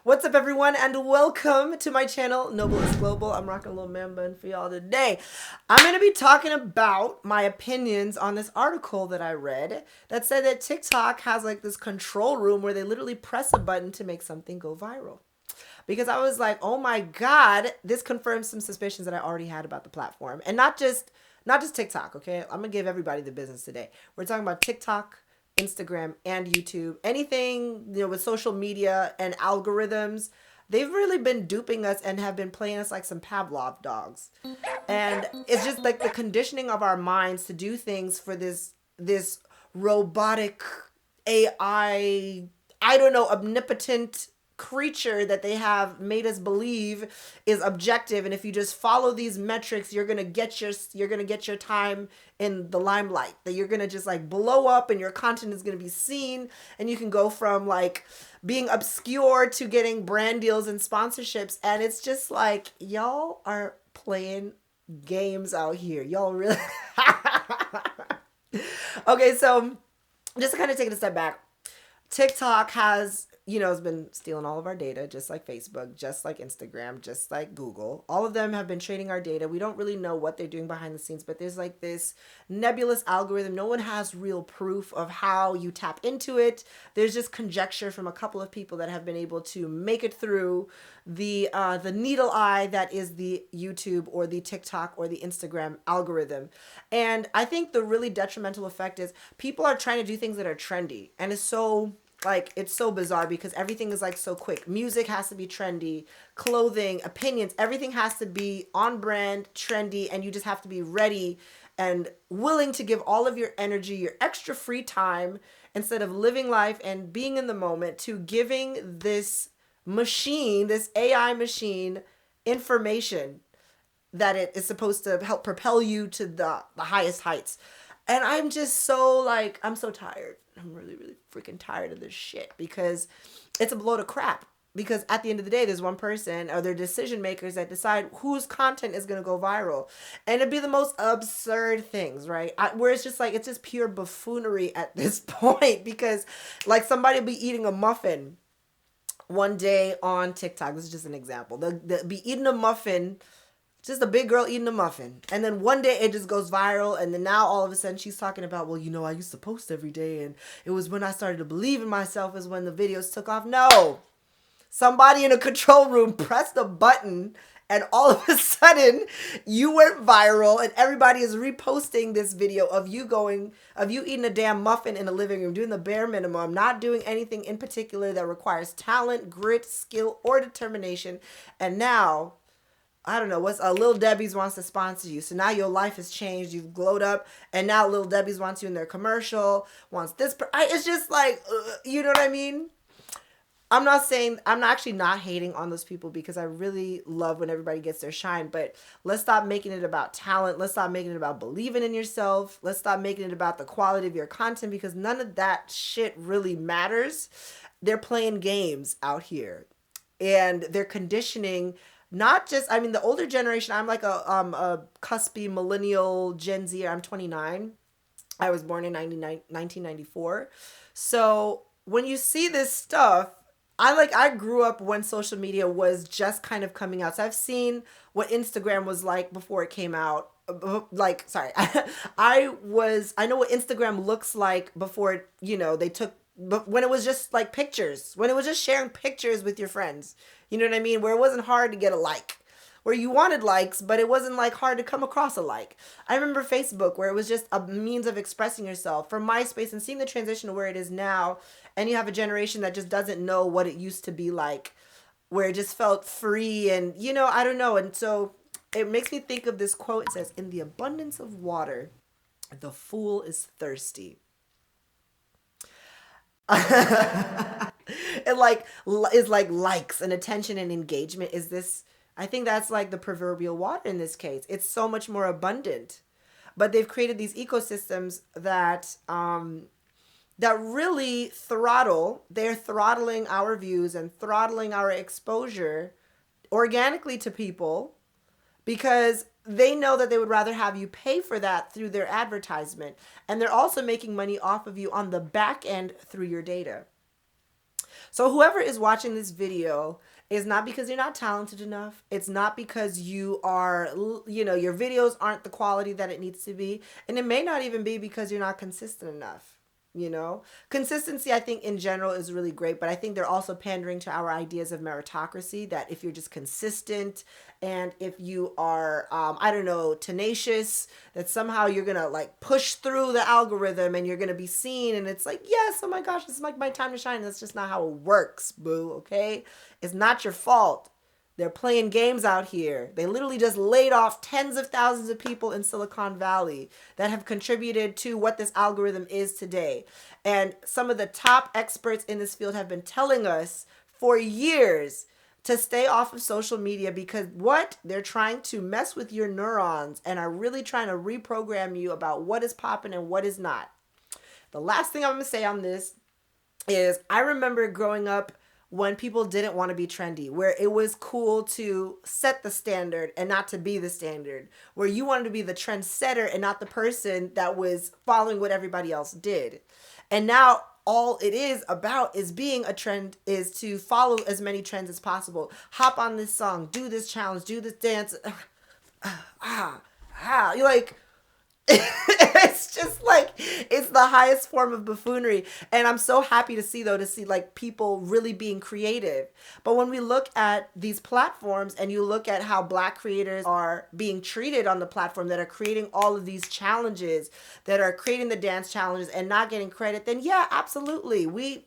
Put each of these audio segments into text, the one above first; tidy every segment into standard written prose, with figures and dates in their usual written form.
What's up, everyone, and welcome to my channel, Noble is Global. I'm rocking a little man bun for y'all today. I'm going to be talking about my opinions on this article that I read that said that TikTok has like this control room where they literally press a button to make something go viral. Because I was like, oh my God, this confirms some suspicions that I already had about the platform. And not just TikTok, okay? I'm gonna give everybody the business today. We're talking about TikTok, Instagram, and YouTube. Anything, with social media and algorithms, they've really been duping us and have been playing us like some Pavlov dogs. And it's just like the conditioning of our minds to do things for this robotic I don't know, omnipotent creature that they have made us believe is objective, and if you just follow these metrics you're gonna get your time in the limelight, that you're gonna just like blow up and your content is gonna be seen, and you can go from like being obscure to getting brand deals and sponsorships. And it's just like, y'all are playing games out here, y'all really. Okay, so just to kind of take it a step back, TikTok has been stealing all of our data, just like Facebook, just like Instagram, just like Google. All of them have been trading our data. We don't really know what they're doing behind the scenes, but there's like this nebulous algorithm. No one has real proof of how you tap into it. There's just conjecture from a couple of people that have been able to make it through the needle eye that is the YouTube or the TikTok or the Instagram algorithm. And I think the really detrimental effect is people are trying to do things that are trendy, and it's so bizarre because everything is like so quick. Music has to be trendy, clothing, opinions, everything has to be on brand, trendy, and you just have to be ready and willing to give all of your energy, your extra free time, instead of living life and being in the moment, to giving this machine, this AI machine, information that it is supposed to help propel you to the highest heights. And I'm just so like, I'm so tired. I'm really, really freaking tired of this shit because it's a load of crap. Because at the end of the day, there's one person or their decision makers that decide whose content is going to go viral. And it'd be the most absurd things, right? Where it's just like, it's just pure buffoonery at this point. Because like somebody will be eating a muffin one day on TikTok. This is just an example. They'll be eating a muffin, just a big girl eating a muffin. And then one day it just goes viral. And then now all of a sudden she's talking about, well, I used to post every day. And it was when I started to believe in myself is when the videos took off. No. Somebody in a control room pressed a button and all of a sudden you went viral and everybody is reposting this video of you eating a damn muffin in the living room, doing the bare minimum, not doing anything in particular that requires talent, grit, skill, or determination. And now, I don't know, what's Lil Debbie's wants to sponsor you. So now your life has changed. You've glowed up, and now Lil Debbie's wants you in their commercial, wants this. It's just like, you know what I mean? I'm actually not hating on those people because I really love when everybody gets their shine, but let's stop making it about talent. Let's stop making it about believing in yourself. Let's stop making it about the quality of your content, because none of that shit really matters. They're playing games out here, and they're conditioning not just, I mean, the older generation. I'm like a cuspy millennial Gen Z. I'm 29. I was born in 1994. So when you see this stuff, I grew up when social media was just kind of coming out. So I've seen what Instagram was like before it came out. Like, sorry, I know what Instagram looks like before it, they took, but when it was just like pictures, when it was just sharing pictures with your friends, you know what I mean? Where it wasn't hard to get a like, where you wanted likes, but it wasn't like hard to come across a like. I remember Facebook, where it was just a means of expressing yourself. From MySpace, and seeing the transition to where it is now, and you have a generation that just doesn't know what it used to be like, where it just felt free, and I don't know. And so it makes me think of this quote. It says, "In the abundance of water, the fool is thirsty." It like is like likes and attention and engagement is this. I think that's like the proverbial water in this case. It's so much more abundant, but they've created these ecosystems that really throttle. They're throttling our views and throttling our exposure organically to people, because they know that they would rather have you pay for that through their advertisement. And they're also making money off of you on the back end through your data. So whoever is watching this video is not because you're not talented enough. It's not because you are, your videos aren't the quality that it needs to be. And it may not even be because you're not consistent enough. Consistency, I think in general is really great, but I think they're also pandering to our ideas of meritocracy, that if you're just consistent and if you are, I don't know, tenacious, that somehow you're going to like push through the algorithm and you're going to be seen. And it's like, yes, oh my gosh, this is like my time to shine. That's just not how it works, boo. Okay. It's not your fault. They're playing games out here. They literally just laid off tens of thousands of people in Silicon Valley that have contributed to what this algorithm is today. And some of the top experts in this field have been telling us for years to stay off of social media because what? They're trying to mess with your neurons and are really trying to reprogram you about what is popping and what is not. The last thing I'm going to say on this is I remember growing up when people didn't want to be trendy, where it was cool to set the standard and not to be the standard, where you wanted to be the trendsetter and not the person that was following what everybody else did. And now all it is about is being a trend, is to follow as many trends as possible. Hop on this song, do this challenge, do this dance. You're like, it's just like, it's the highest form of buffoonery. And I'm so happy to see like people really being creative. But when we look at these platforms and you look at how Black creators are being treated on the platform, that are creating all of these challenges, that are creating the dance challenges and not getting credit, then yeah, absolutely. We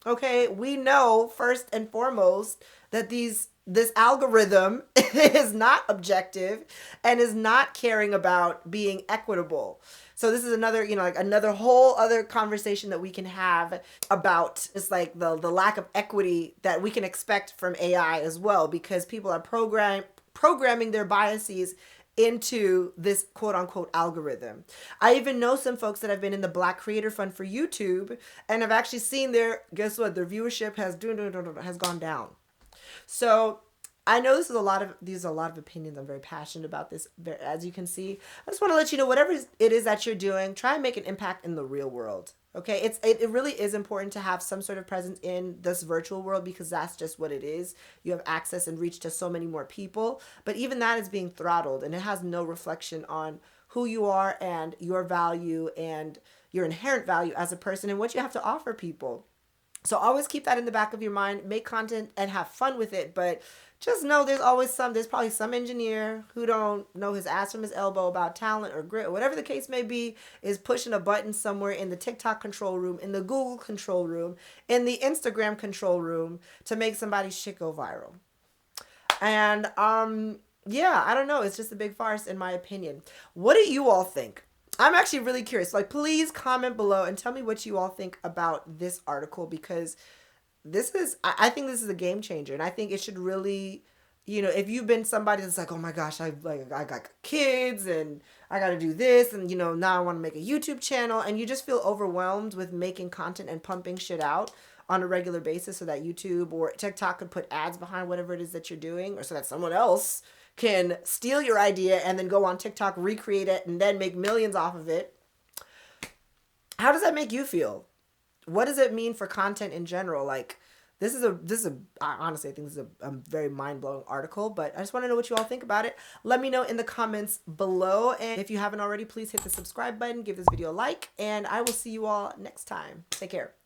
know first and foremost that this algorithm is not objective and is not caring about being equitable. So this is another, another whole other conversation that we can have about just like the lack of equity that we can expect from AI as well, because people are programming their biases into this quote unquote algorithm. I even know some folks that have been in the Black Creator Fund for YouTube and have actually seen their viewership has gone down. So I know these are a lot of opinions. I'm very passionate about this. As you can see, I just want to let you know, whatever it is that you're doing, try and make an impact in the real world. Okay, it really is important to have some sort of presence in this virtual world, because that's just what it is. You have access and reach to so many more people, but even that is being throttled, and it has no reflection on who you are and your value and your inherent value as a person and what you have to offer people. So always keep that in the back of your mind. Make content and have fun with it, but just know there's probably some engineer who don't know his ass from his elbow about talent or grit or whatever the case may be, is pushing a button somewhere in the TikTok control room, in the Google control room, in the Instagram control room to make somebody's shit go viral. And yeah, I don't know. It's just a big farce in my opinion. What do you all think? I'm actually really curious. Like, please comment below and tell me what you all think about this article, because I think this is a game changer. And I think it should really, if you've been somebody that's like, oh my gosh, I got kids and I got to do this. And, now I want to make a YouTube channel, and you just feel overwhelmed with making content and pumping shit out on a regular basis so that YouTube or TikTok could put ads behind whatever it is that you're doing, or so that someone else can steal your idea and then go on TikTok, recreate it, and then make millions off of it. How does that make you feel? What does it mean for content in general? Like, honestly, I think this is a very mind-blowing article, but I just want to know what you all think about it. Let me know in the comments below. And if you haven't already, please hit the subscribe button, give this video a like, and I will see you all next time. Take care.